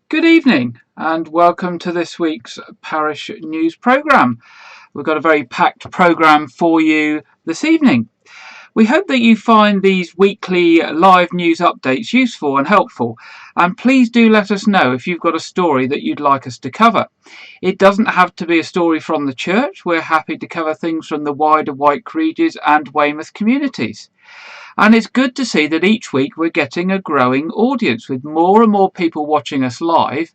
Good evening and welcome to this week's Parish News programme. We've got a very packed programme for you this evening. We hope that you find these weekly live news updates useful and helpful, and please do let us know if you've got a story that you'd like us to cover. It doesn't have to be a story from the church. We're happy to cover things from the wider Wyke, Regis and Weymouth communities. And it's good to see that each week we're getting a growing audience with more and more people watching us live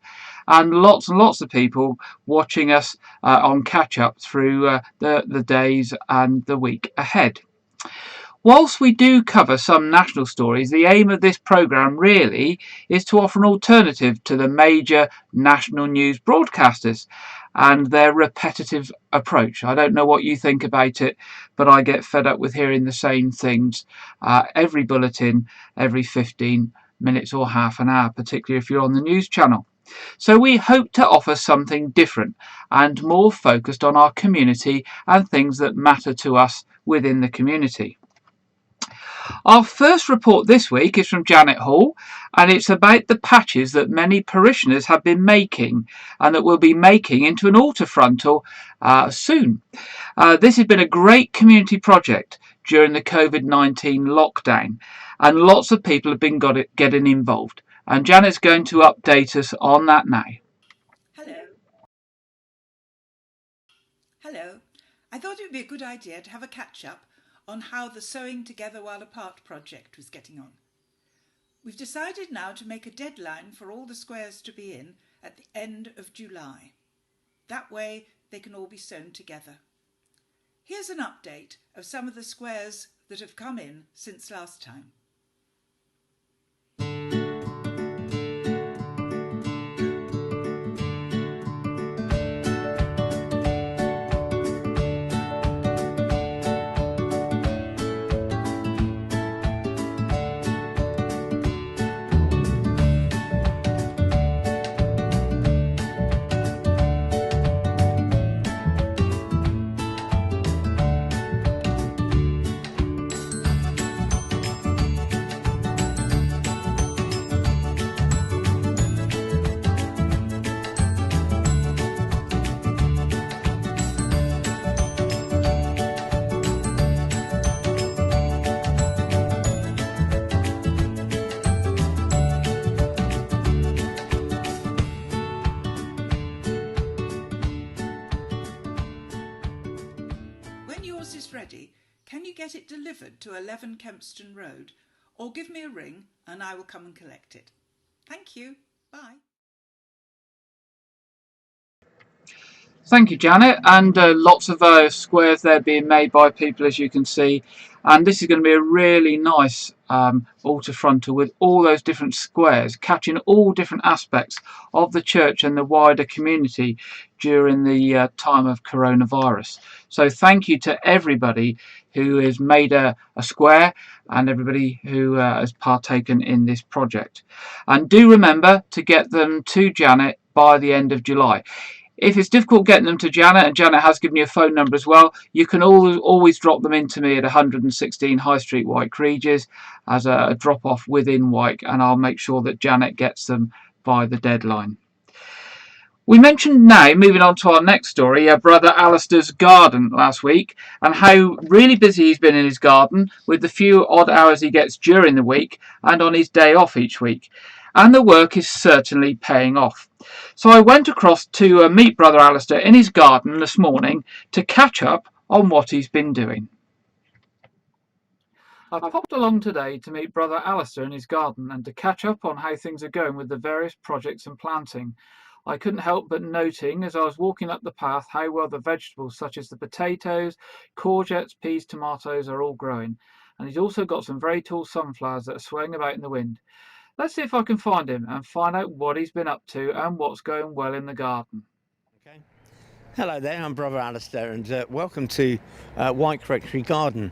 and lots of people watching us on catch-up through the days and the week ahead. Whilst we do cover some national stories, the aim of this programme really is to offer an alternative to the major national news broadcasters and their repetitive approach. I don't know what you think about it, but I get fed up with hearing the same things every bulletin, every 15 minutes or half an hour, particularly if you're on the news channel. So we hope to offer something different and more focused on our community and things that matter to us within the community. Our first report this week is from Janet Hall, and it's about the patches that many parishioners have been making and that we'll be making into an altar frontal soon. This has been a great community project during the COVID-19 lockdown, and lots of people have been getting involved. And Janet's going to update us on that now. Hello. I thought it would be a good idea to have a catch-up on how the Sewing Together While Apart project was getting on. We've decided now to make a deadline for all the squares to be in at the end of July. That way they can all be sewn together. Here's an update of some of the squares that have come in since last time. Ready, can you get it delivered to 11 Kempston Road, or give me a ring and I will come and collect it. Thank you. Bye. Thank you, Janet. And lots of squares there being made by people, as you can see. And this is going to be a really nice altar frontal with all those different squares, catching all different aspects of the church and the wider community during the time of coronavirus. So thank you to everybody who has made a square and everybody who has partaken in this project. And do remember to get them to Janet by the end of July. If it's difficult getting them to Janet, and Janet has given you a phone number as well, you can always drop them into me at 116 High Street, Wyke, Regis, as a drop-off within Wyke, and I'll make sure that Janet gets them by the deadline. We mentioned now, moving on to our next story, Brother Alistair's garden last week, and how really busy he's been in his garden with the few odd hours he gets during the week and on his day off each week. And the work is certainly paying off. So I went across to meet Brother Alistair in his garden this morning to catch up on what he's been doing. I've popped along today to meet Brother Alistair in his garden and to catch up on how things are going with the various projects and planting. I couldn't help but noting as I was walking up the path how well the vegetables such as the potatoes, courgettes, peas, tomatoes are all growing. And he's also got some very tall sunflowers that are swaying about in the wind. Let's see if I can find him and find out what he's been up to and what's going well in the garden. Okay. Hello there, I'm Brother Alistair, and welcome to Wyke Rectory Garden.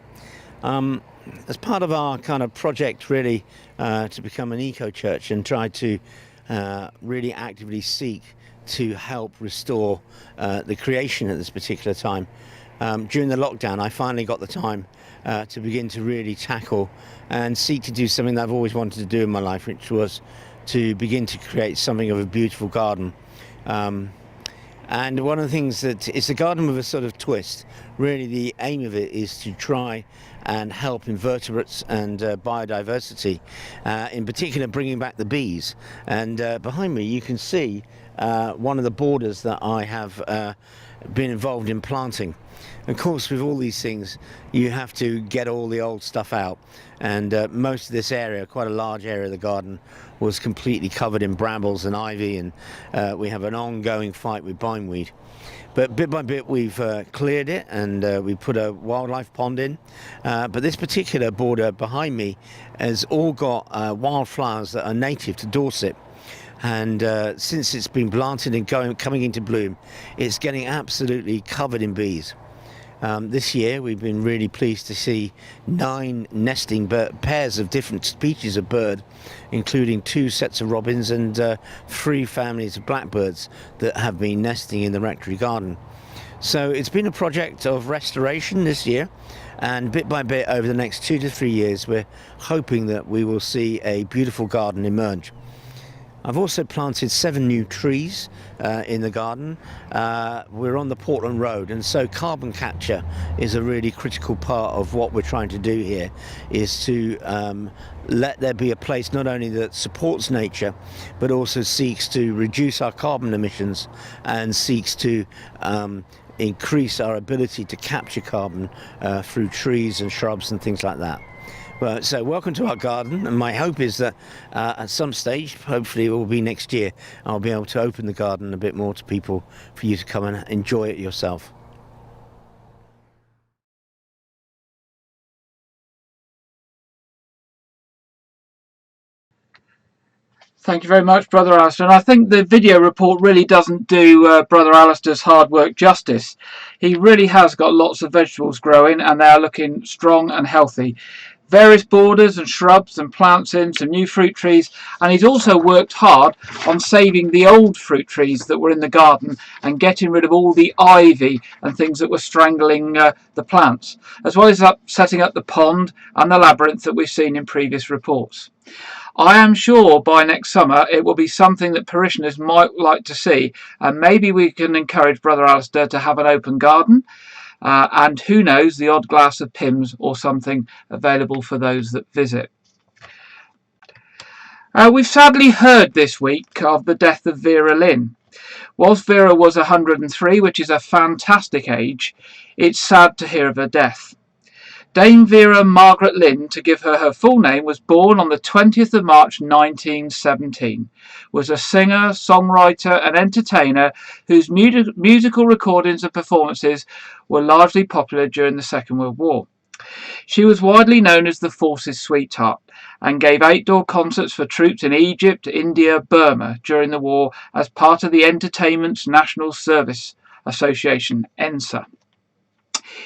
As part of our kind of project really to become an eco-church and try to really actively seek to help restore the creation at this particular time, during the lockdown I finally got the time to begin to really tackle and seek to do something that I've always wanted to do in my life, which was to begin to create something of a beautiful garden. And one of the things that it's a garden with a sort of twist. Really, the aim of it is to try and help invertebrates and biodiversity, in particular bringing back the bees. And behind me you can see one of the borders that I have been involved in planting. Of course, with all these things you have to get all the old stuff out, and most of this area, quite a large area of the garden, was completely covered in brambles and ivy, and we have an ongoing fight with bindweed. But bit by bit we've cleared it, and we put a wildlife pond in, but this particular border behind me has all got wildflowers that are native to Dorset. And since it's been planted and coming into bloom, it's getting absolutely covered in bees. This year we've been really pleased to see 9 nesting pairs of different species of bird, including 2 sets of robins and 3 families of blackbirds that have been nesting in the rectory garden. So it's been a project of restoration this year, and bit by bit over the next 2 to 3 years we're hoping that we will see a beautiful garden emerge. I've also planted 7 new trees in the garden. We're on the Portland Road, and so carbon capture is a really critical part of what we're trying to do here, is to let there be a place not only that supports nature but also seeks to reduce our carbon emissions and seeks to increase our ability to capture carbon through trees and shrubs and things like that. Well, so welcome to our garden, and my hope is that at some stage, hopefully it will be next year, I'll be able to open the garden a bit more to people for you to come and enjoy it yourself. Thank you very much, Brother Alistair. And I think the video report really doesn't do Brother Alistair's hard work justice. He really has got lots of vegetables growing, and they are looking strong and healthy. Various borders and shrubs and plants in, some new fruit trees, and he's also worked hard on saving the old fruit trees that were in the garden and getting rid of all the ivy and things that were strangling the plants, as well as setting up the pond and the labyrinth that we've seen in previous reports. I am sure by next summer it will be something that parishioners might like to see, and maybe we can encourage Brother Alistair to have an open garden, and who knows, the odd glass of Pimm's or something available for those that visit. We've sadly heard this week of the death of Vera Lynn. Whilst Vera was 103, which is a fantastic age, it's sad to hear of her death. Dame Vera Margaret Lynn, to give her full name, was born on the 20th of March 1917, was a singer, songwriter and entertainer whose musical recordings and performances were largely popular during the Second World War. She was widely known as the Force's sweetheart and gave outdoor concerts for troops in Egypt, India, Burma during the war as part of the Entertainment's National Service Association, ENSA.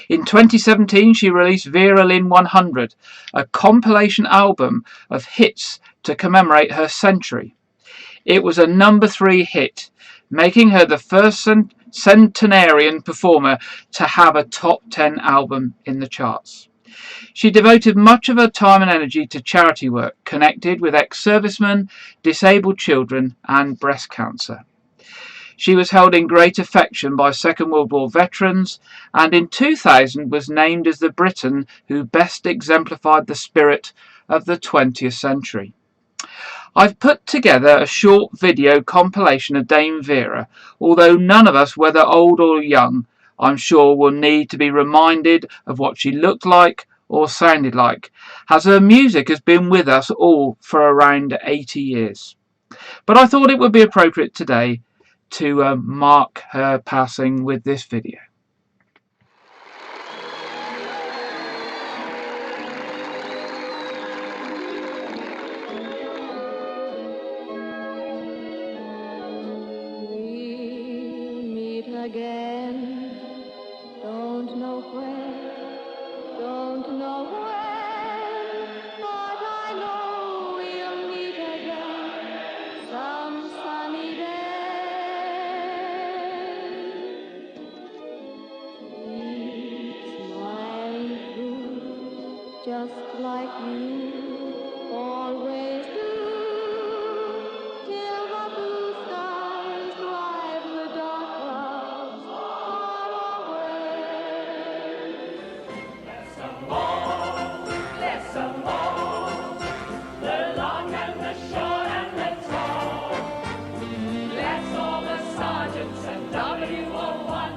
In 2017 she released Vera Lynn 100, a compilation album of hits to commemorate her century. It was a number 3 hit, making her the first centenarian performer to have a top 10 album in the charts. She devoted much of her time and energy to charity work connected with ex-servicemen, disabled children and breast cancer. She was held in great affection by Second World War veterans, and in 2000 was named as the Briton who best exemplified the spirit of the 20th century. I've put together a short video compilation of Dame Vera, although none of us, whether old or young, I'm sure will need to be reminded of what she looked like or sounded like, as her music has been with us all for around 80 years. But I thought it would be appropriate today to mark her passing with this video. just like you always do, till the blue skies drive the dark clouds far away. Let some more, let some more, the long and the short and the tall. Bless all the sergeants and W01.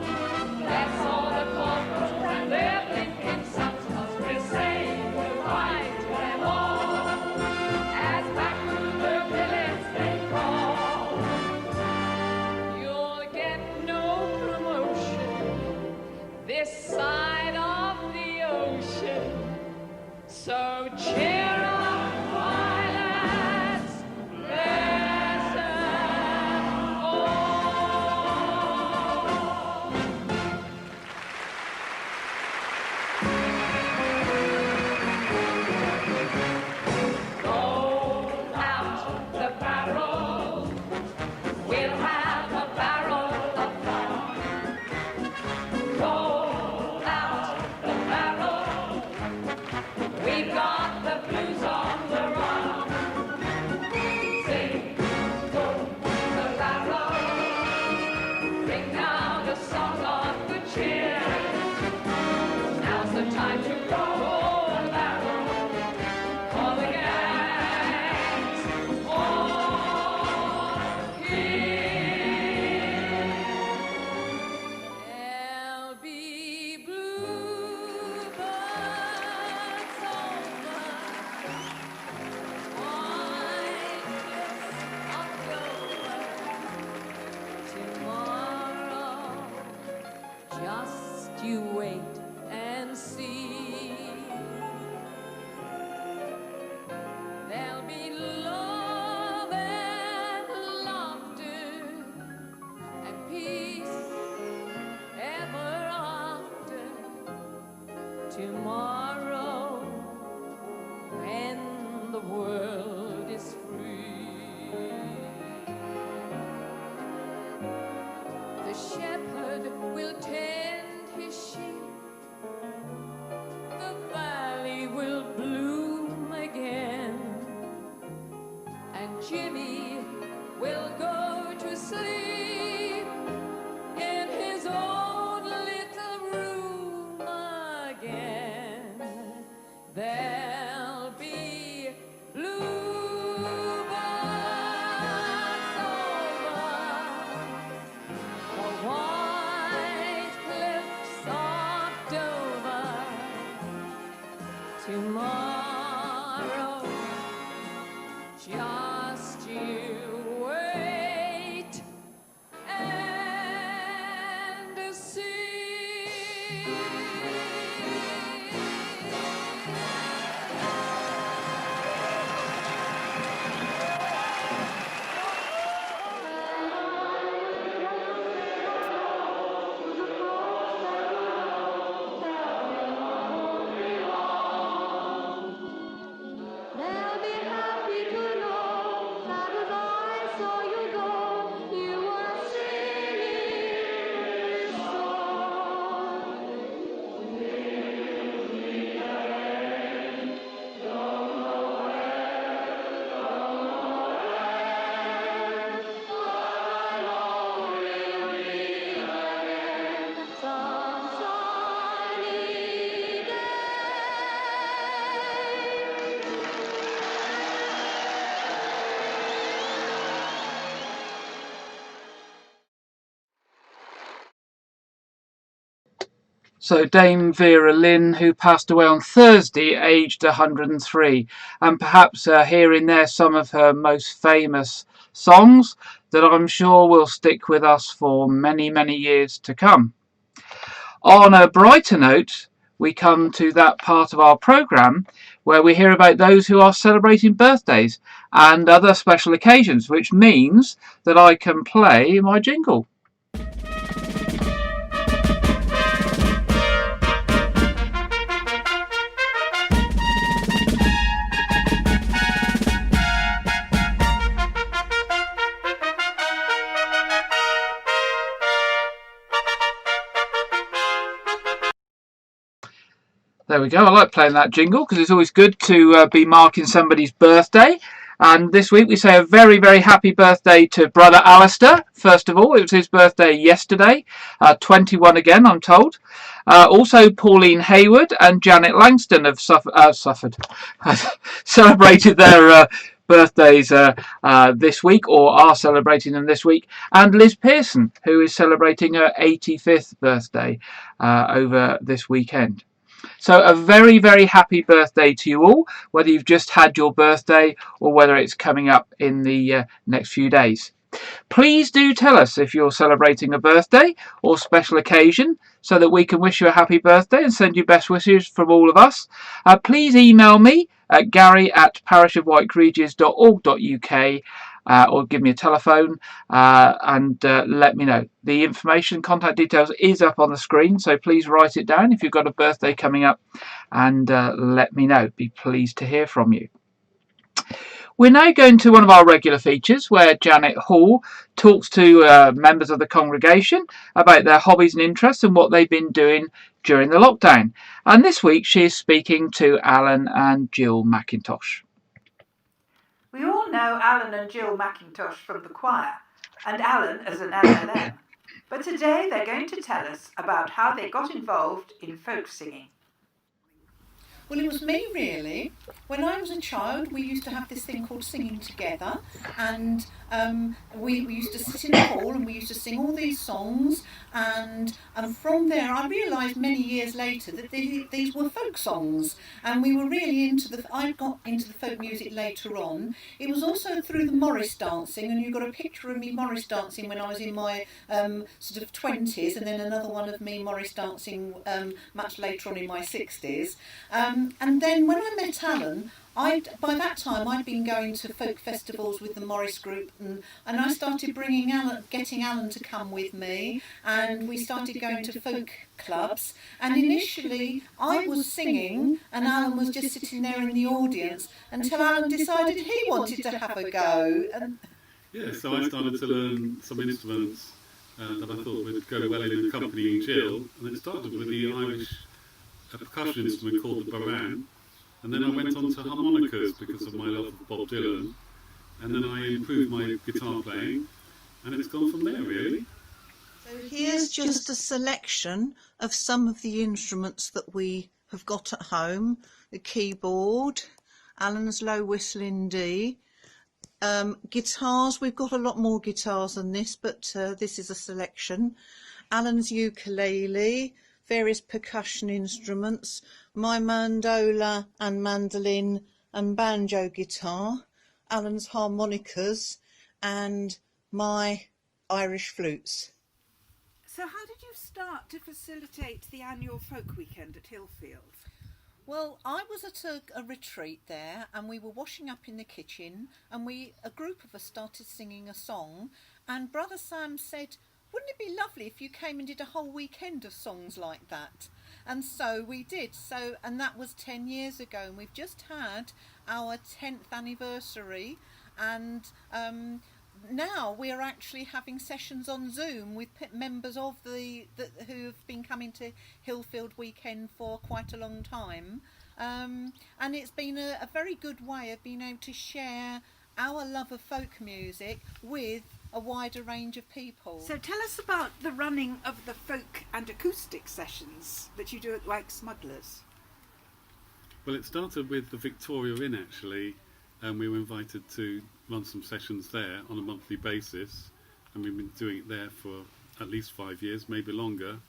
Bless all the corporals and their blinking sons, 'cause we'll say goodbye to them all, as back to the billets they crawl. You'll get no promotion this side of the ocean, so cheer up, my lads, bless them all. Roll out the barrel, we'll have a barrel of fun. Roll out the barrel, we've got the blues on the run. Sing, roll the barrel, bring down the song of good cheer. Now's the time to roll the barrel, all the gangs all here. There'll be bluebirds over wine of Dover. Tomorrow, just you wait and see. There'll be love and laughter and peace ever after. Tomorrow, when the world is free, the shepherd will tend his sheep, the valley will bloom again, and Jimmy will go to sleep in his own little room again. There'll be bluebirds over the white cliffs of Dover. Tomorrow, just you wait and see. They'll be happy to know that as I saw you go, you were singing this song. Some sunny day. So Dame Vera Lynn, who passed away on Thursday, aged 103, and perhaps hearing there some of her most famous songs that I'm sure will stick with us for many, many years to come. On a brighter note, we come to that part of our programme where we hear about those who are celebrating birthdays and other special occasions, which means that I can play my jingle. There we go. I like playing that jingle because it's always good to be marking somebody's birthday. And this week we say a very, very happy birthday to brother Alistair. First of all, it was his birthday yesterday. 21 again, I'm told. Also, Pauline Hayward and Janet Langston have celebrated their birthdays this week, or are celebrating them this week. And Liz Pearson, who is celebrating her 85th birthday over this weekend. So a very, very happy birthday to you all, whether you've just had your birthday or whether it's coming up in the next few days. Please do tell us if you're celebrating a birthday or special occasion so that we can wish you a happy birthday and send you best wishes from all of us. Please email me at gary@parishofwykeregis.org.uk or give me a telephone and let me know. The information, contact details is up on the screen, so please write it down if you've got a birthday coming up and let me know. Be pleased to hear from you. We're now going to one of our regular features where Janet Hall talks to members of the congregation about their hobbies and interests and what they've been doing during the lockdown. And this week she is speaking to Alan and Jill McIntosh. We all know Alan and Jill McIntosh from the choir, and Alan as an LLM. But today they're going to tell us about how they got involved in folk singing. Well, it was me, really. When I was a child, we used to have this thing called Singing Together, and we used to sit in the hall and we used to sing all these songs, and from there I realised many years later that these were folk songs, and we were really I got into the folk music later on. It was also through the Morris dancing, and you've got a picture of me Morris dancing when I was in my sort of 20s, and then another one of me Morris dancing much later on in my 60s. And then when I met Alan, by that time I'd been going to folk festivals with the Morris group, and I started getting Alan to come with me, and we started going to folk clubs. And initially I was singing and Alan was just sitting there in the audience until Alan decided he wanted to have a go. Yeah, so I started to learn some instruments that I thought would go well in accompanying Jill, and it started with the Irish percussion instrument called the baran, and then I went on to harmonicas because of my love of Bob Dylan, and then I improved my guitar playing, and it's gone from there, really. So here's just a selection of some of the instruments that we have got at home. The keyboard, Alan's low whistle in D, guitars, we've got a lot more guitars than this, but this is a selection. Alan's ukulele, various percussion instruments, my mandola and mandolin and banjo guitar, Alan's harmonicas, and my Irish flutes. So how did you start to facilitate the annual folk weekend at Hillfield? Well, I was at a retreat there, and we were washing up in the kitchen, and a group of us started singing a song, and Brother Sam said, "Wouldn't it be lovely if you came and did a whole weekend of songs like that?" And so we did. And that was 10 years ago, and we've just had our 10th anniversary, and now we're actually having sessions on Zoom with members of who have been coming to Hillfield weekend for quite a long time, and it's been a very good way of being able to share our love of folk music with a wider range of people. So tell us about the running of the folk and acoustic sessions that you do at Wyke Smugglers. Well, it started with the Victoria Inn, actually, and we were invited to run some sessions there on a monthly basis, and we've been doing it there for at least 5 years, maybe longer.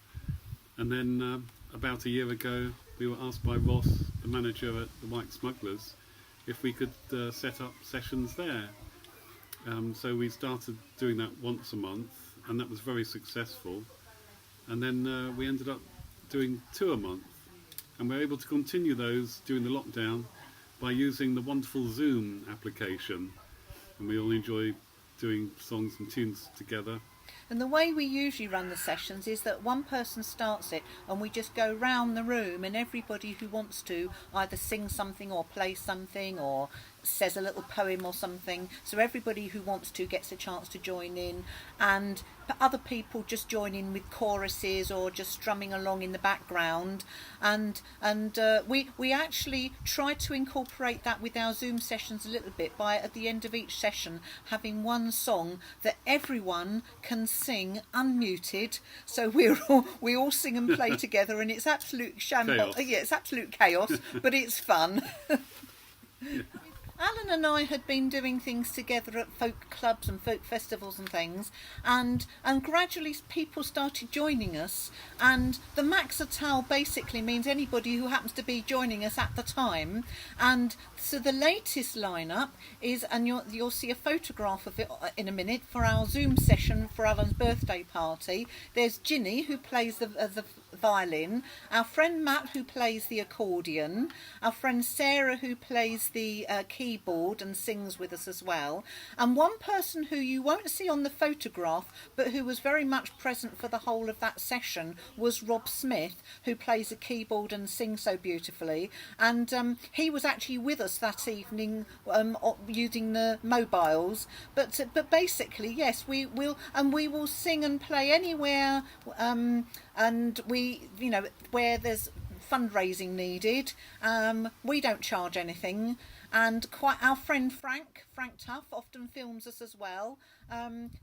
And then about a year ago we were asked by Ross, the manager at the Wyke Smugglers, if we could set up sessions there. So we started doing that once a month, and that was very successful. And then we ended up doing 2 a month, and we're able to continue those during the lockdown by using the wonderful Zoom application. And we all enjoy doing songs and tunes together. And the way we usually run the sessions is that one person starts it and we just go round the room, and everybody who wants to either sing something or play something or says a little poem or something, so everybody who wants to gets a chance to join in, and other people just join in with choruses or just strumming along in the background, and we actually try to incorporate that with our Zoom sessions a little bit by at the end of each session having one song that everyone can sing unmuted, so we all sing and play together, and it's absolute shambles. Yeah, it's absolute chaos, but it's fun. Alan and I had been doing things together at folk clubs and folk festivals and things, and gradually people started joining us, and the Maxatal basically means anybody who happens to be joining us at the time. And so the latest lineup is, and you'll see a photograph of it in a minute, for our Zoom session for Alan's birthday party. There's Ginny, who plays the violin, our friend Matt, who plays the accordion, our friend Sarah, who plays the keyboard and sings with us as well, and one person who you won't see on the photograph but who was very much present for the whole of that session was Rob Smith, who plays the keyboard and sings so beautifully, and he was actually with us that evening using the mobiles, but basically yes, we will sing and play anywhere, and we, you know, where there's fundraising needed. We don't charge anything, and quite our friend Frank Tuff often films us as well,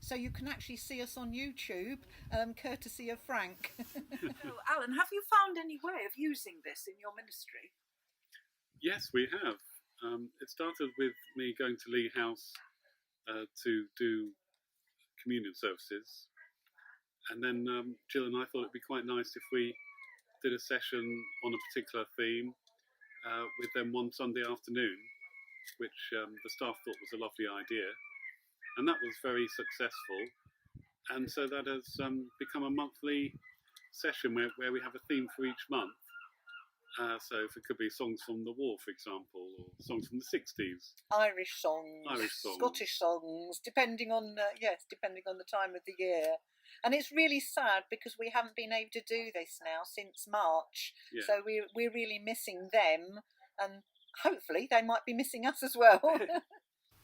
so you can actually see us on YouTube, courtesy of Frank. So, Alan, have you found any way of using this in your ministry? Yes, we have. It started with me going to Lee House to do communion services, and then Jill and I thought it'd be quite nice if we did a session on a particular theme with them one Sunday afternoon, which the staff thought was a lovely idea, and that was very successful. And so that has become a monthly session where we have a theme for each month. So if it could be songs from the war, for example, or songs from the 60s. Irish songs, Scottish songs, depending on the time of the year. And it's really sad because we haven't been able to do this now since March. Yeah. So we're really missing them, and hopefully they might be missing us as well.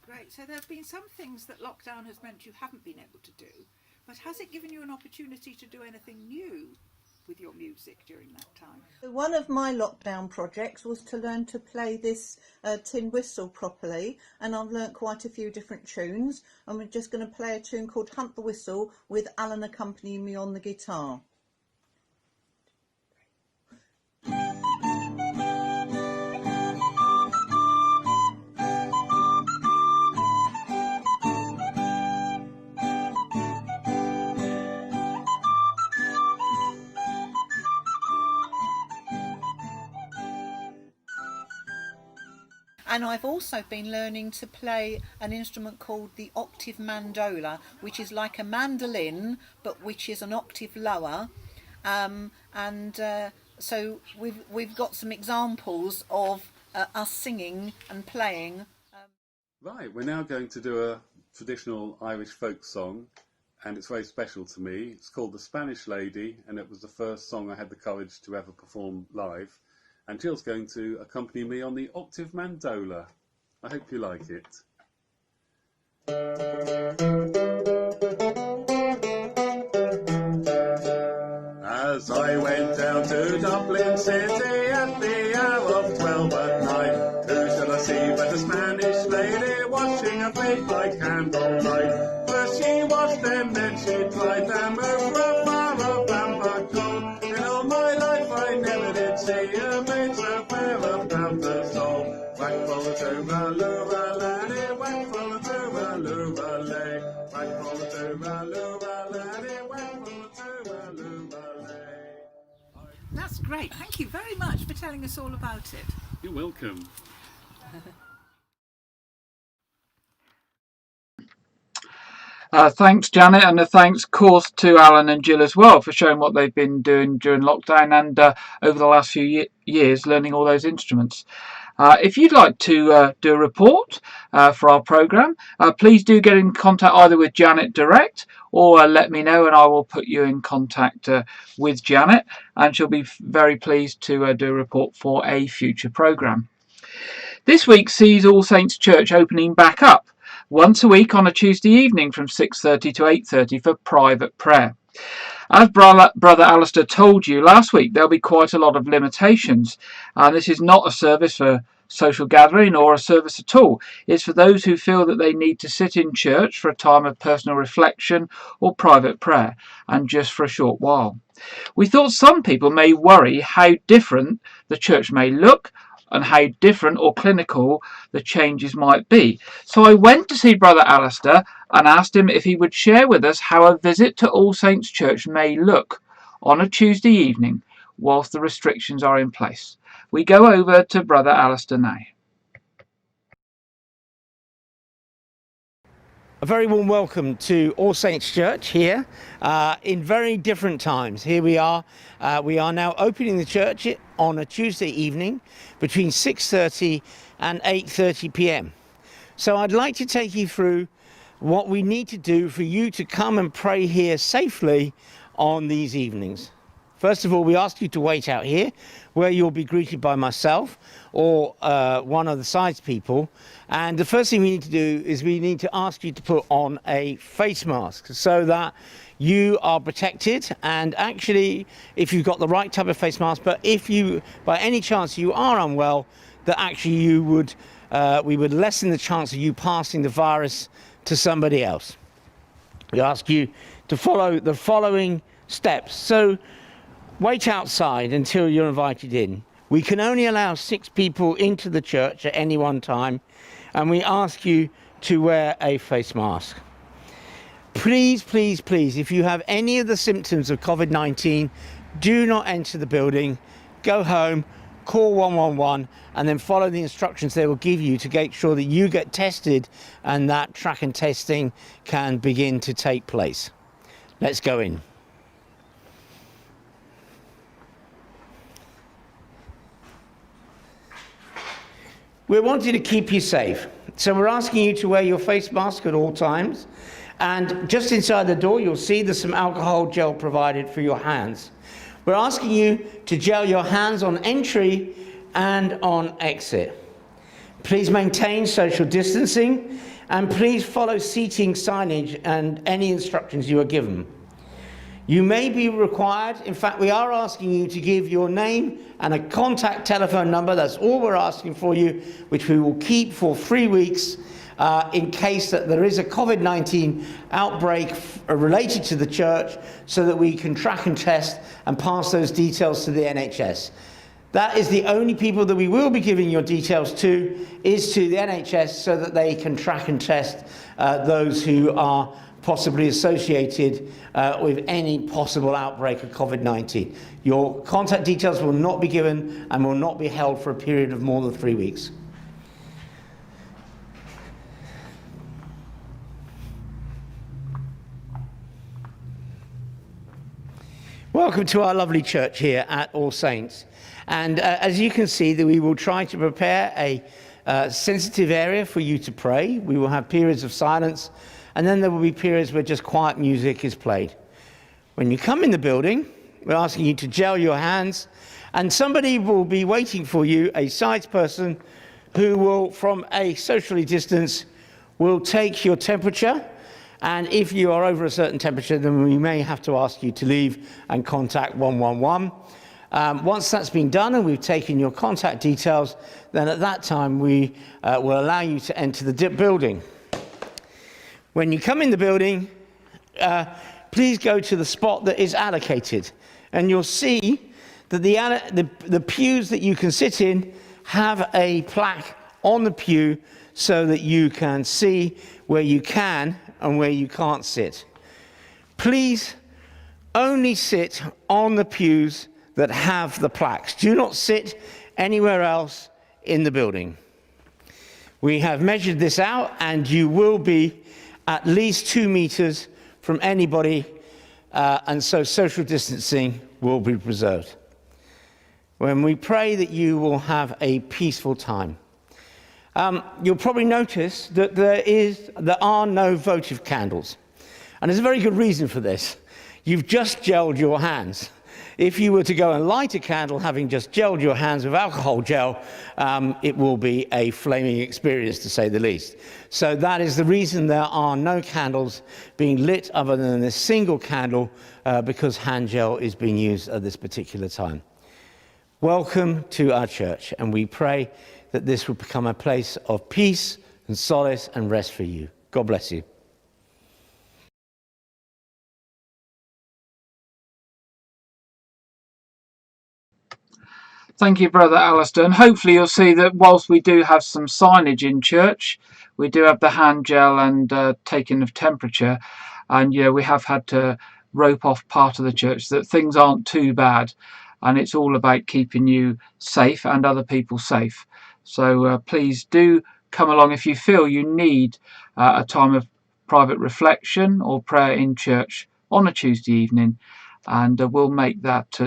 Great. So there have been some things that lockdown has meant you haven't been able to do, but has it given you an opportunity to do anything new with your music during that time? One of my lockdown projects was to learn to play this tin whistle properly, and I've learnt quite a few different tunes, and we're just going to play a tune called Hunt the Whistle with Alan accompanying me on the guitar. And I've also been learning to play an instrument called the octave mandola, which is like a mandolin, but which is an octave lower. So we've got some examples of us singing and playing. Right, we're now going to do a traditional Irish folk song, and it's very special to me. It's called The Spanish Lady, and it was the first song I had the courage to ever perform live. And Jill's going to accompany me on the octave mandola. I hope you like it. As I went down to Dublin City at the hour of 12 at night, who shall I see but the Spanish lady watching a plate by candlelight? First she watched them, then she tried them over far of Bamberg. In all my life I never did see a maid so fair about the soul. Whack for the tuba-lura laddie, whack for the tuba-lura lay. Whack for the tuba-lura laddie, whack for the tuba-lura lay. That's great. Thank you very much for telling us all about it. You're welcome. Thanks, Janet, and a thanks, of course, to Alan and Jill as well for showing what they've been doing during lockdown and over the last few years, learning all those instruments. If you'd like to do a report for our programme, please do get in contact either with Janet direct or let me know, and I will put you in contact with Janet, and she'll be very pleased to do a report for a future programme. This week sees All Saints Church opening back up once a week on a Tuesday evening from 6:30 to 8:30 for private prayer. As Brother Alistair told you last week, there'll be quite a lot of limitations, and this is not a service for social gathering or a service at all. It's for those who feel that they need to sit in church for a time of personal reflection or private prayer, and just for a short while. We thought some people may worry how different the church may look and how different or clinical the changes might be. So I went to see Brother Alistair and asked him if he would share with us how a visit to All Saints Church may look on a Tuesday evening whilst the restrictions are in place. We go over to Brother Alistair now. A very warm welcome to All Saints Church here in very different times. Here we are now opening the church on a Tuesday evening between 6:30 and 8:30 p.m. So I'd like to take you through what we need to do for you to come and pray here safely on these evenings. First of all, we ask you to wait out here where you'll be greeted by myself or one of the sides people. And the first thing we need to do is we need to ask you to put on a face mask so that you are protected. And actually, if you've got the right type of face mask, but if you, by any chance, you are unwell, that actually you would, we would lessen the chance of you passing the virus to somebody else. We ask you to follow the following steps. So wait outside until you're invited in. We can only allow 6 people into the church at any one time, and we ask you to wear a face mask. Please, please, please, if you have any of the symptoms of COVID-19, do not enter the building. Go home, call 111, and then follow the instructions they will give you to make sure that you get tested and that track and testing can begin to take place. Let's go in. We're wanting to keep you safe, so we're asking you to wear your face mask at all times, and just inside the door you'll see there's some alcohol gel provided for your hands. We're asking you to gel your hands on entry and on exit. Please maintain social distancing, and please follow seating signage and any instructions you are given. You may be required, in fact we are asking you to give your name and a contact telephone number. That's all we're asking for you, which we will keep for 3 weeks in case that there is a COVID-19 outbreak related to the church, so that we can track and test and pass those details to the NHS. That is the only people that we will be giving your details to, is to the NHS, so that they can track and test those who are possibly associated with any possible outbreak of COVID-19. Your contact details will not be given and will not be held for a period of more than 3 weeks. Welcome to our lovely church here at All Saints. And as you can see, that we will try to prepare a sensitive area for you to pray. We will have periods of silence, and then there will be periods where just quiet music is played. When you come in the building, we're asking you to gel your hands, and somebody will be waiting for you, a sides person, who will, from a socially distance, will take your temperature, and if you are over a certain temperature, then we may have to ask you to leave and contact 111. Once that's been done and we've taken your contact details, then at that time we will allow you to enter the building. When you come in the building, please go to the spot that is allocated, and you'll see that the pews that you can sit in have a plaque on the pew so that you can see where you can and where you can't sit. Please only sit on the pews that have the plaques. Do not sit anywhere else in the building. We have measured this out, and you will be at least 2 meters from anybody, and so social distancing will be preserved. when we pray that you will have a peaceful time. You'll probably notice that there are no votive candles. And there's a very good reason for this. You've just gelled your hands. If you were to go and light a candle having just gelled your hands with alcohol gel, it will be a flaming experience, to say the least. So that is the reason there are no candles being lit other than this single candle, because hand gel is being used at this particular time. Welcome to our church, and we pray that this will become a place of peace and solace and rest for you. God bless you. Thank you, Brother Alistair. And hopefully you'll see that whilst we do have some signage in church, we do have the hand gel and taking of temperature, and we have had to rope off part of the church, that things aren't too bad, and it's all about keeping you safe and other people safe. So please do come along if you feel you need a time of private reflection or prayer in church on a Tuesday evening, and we'll make that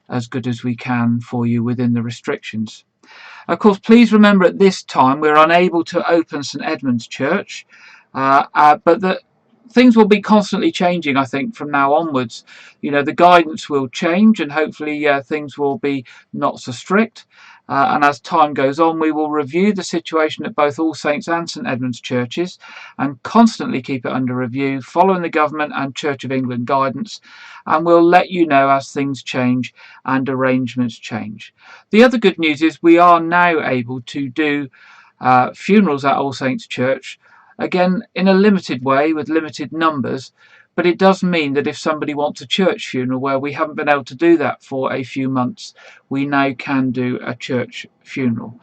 as good as we can for you within the restrictions. Of course, please remember at this time we're unable to open St Edmund's Church, but that things will be constantly changing, I think, from now onwards. The guidance will change, and hopefully things will be not so strict. And as time goes on, we will review the situation at both All Saints and St Edmund's churches and constantly keep it under review, following the government and Church of England guidance, and we'll let you know as things change and arrangements change. The other good news is we are now able to do funerals at All Saints Church, again in a limited way with limited numbers, but it does mean that if somebody wants a church funeral where we haven't been able to do that for a few months, we now can do a church funeral.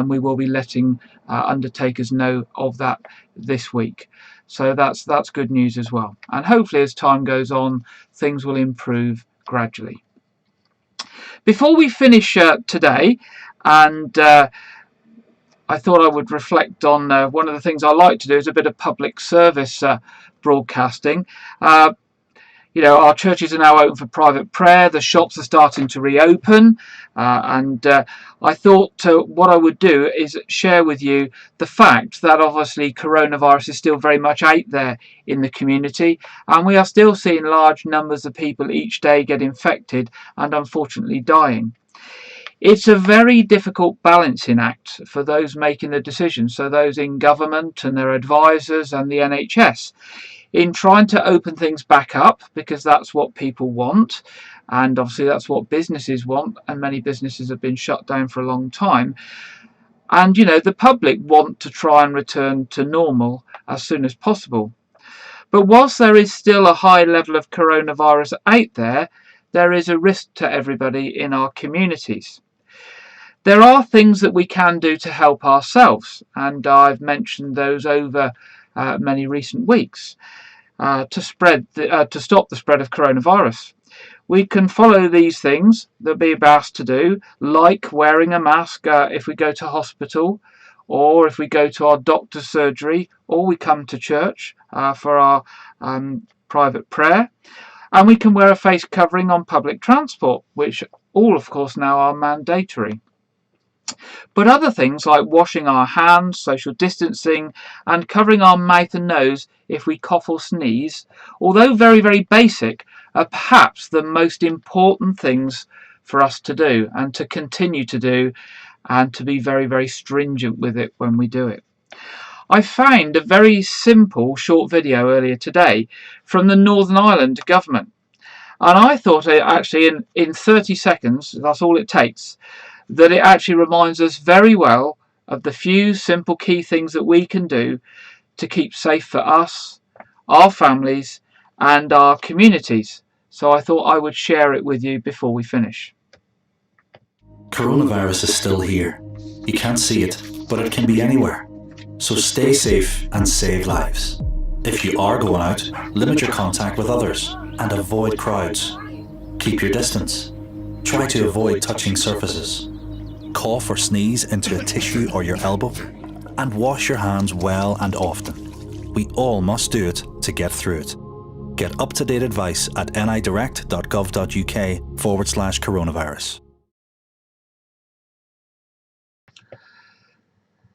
We will be letting undertakers know of that this week. So that's good news as well. And hopefully as time goes on, things will improve gradually. Before we finish today, and I thought I would reflect on one of the things I like to do is a bit of public service broadcasting. Our churches are now open for private prayer. The shops are starting to reopen, and I thought what I would do is share with you the fact that obviously coronavirus is still very much out there in the community, and we are still seeing large numbers of people each day get infected and unfortunately dying. It's a very difficult balancing act for those making the decisions, so those in government and their advisors and the NHS, in trying to open things back up, because that's what people want, and obviously that's what businesses want, and many businesses have been shut down for a long time. And the public want to try and return to normal as soon as possible. But whilst there is still a high level of coronavirus out there, there is a risk to everybody in our communities. There are things that we can do to help ourselves, and I've mentioned those over many recent weeks to stop the spread of coronavirus. We can follow these things that we've been asked to do, like wearing a mask if we go to hospital, or if we go to our doctor's surgery, or we come to church for our private prayer. And we can wear a face covering on public transport, which all, of course, now are mandatory. But other things like washing our hands, social distancing, and covering our mouth and nose if we cough or sneeze, although very, very basic, are perhaps the most important things for us to do and to continue to do, and to be very, very stringent with it when we do it. I found a very simple short video earlier today from the Northern Ireland government, and I thought it actually in 30 seconds, that's all it takes, that it actually reminds us very well of the few simple key things that we can do to keep safe for us, our families, and our communities. So I thought I would share it with you before we finish. Coronavirus is still here. You can't see it, but it can be anywhere. So stay safe and save lives. If you are going out, limit your contact with others and avoid crowds. Keep your distance. Try to avoid touching surfaces. Cough or sneeze into a tissue or your elbow, and wash your hands well and often. We all must do it to get through it. Get up-to-date advice at nidirect.gov.uk/coronavirus.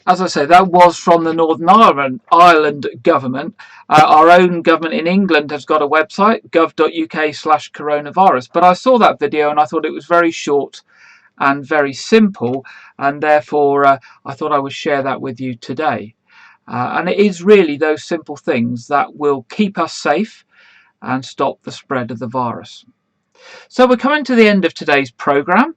as I say, that was from the Northern Ireland government. Our own government in England has got a website, gov.uk/coronavirus. But I saw that video and I thought it was very short and very simple, and therefore I thought I would share that with you today. And it is really those simple things that will keep us safe and stop the spread of the virus. So we're coming to the end of today's programme.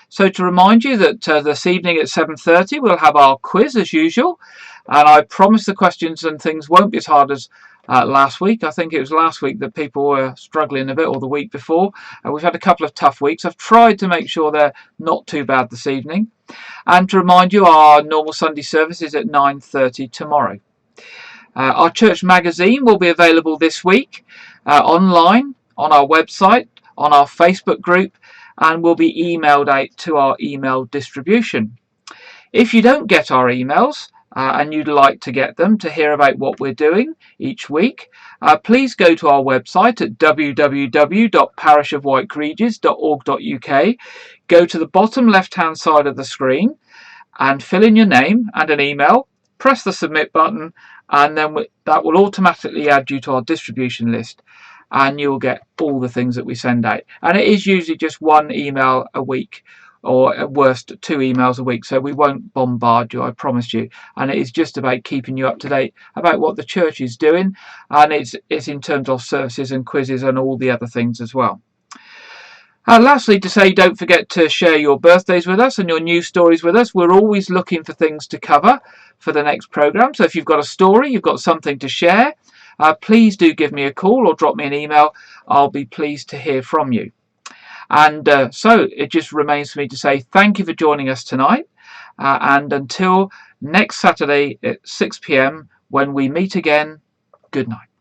So to remind you that this evening at 7:30 we'll have our quiz as usual, and I promise the questions and things won't be as hard as last week. I think it was last week that people were struggling a bit, or the week before. We've had a couple of tough weeks. I've tried to make sure they're not too bad this evening. And to remind you, our normal Sunday service is at 9:30 tomorrow. Our church magazine will be available this week online, on our website, on our Facebook group, and will be emailed out to our email distribution. If you don't get our emails and you'd like to get them to hear about what we're doing each week, please go to our website at www.parishofwykeregis.org.uk, go to the bottom left hand side of the screen and fill in your name and an email, press the submit button, and then that will automatically add you to our distribution list, and you'll get all the things that we send out. And it is usually just one email a week, or at worst 2 emails a week, so we won't bombard you, I promise you. And it is just about keeping you up to date about what the church is doing, and it's in terms of services and quizzes and all the other things as well. Lastly, to say, don't forget to share your birthdays with us and your news stories with us. We're always looking for things to cover for the next programme, so if you've got a story, you've got something to share, please do give me a call or drop me an email. I'll be pleased to hear from you. And so it just remains for me to say thank you for joining us tonight. And until next Saturday at 6 p.m. when we meet again, good night.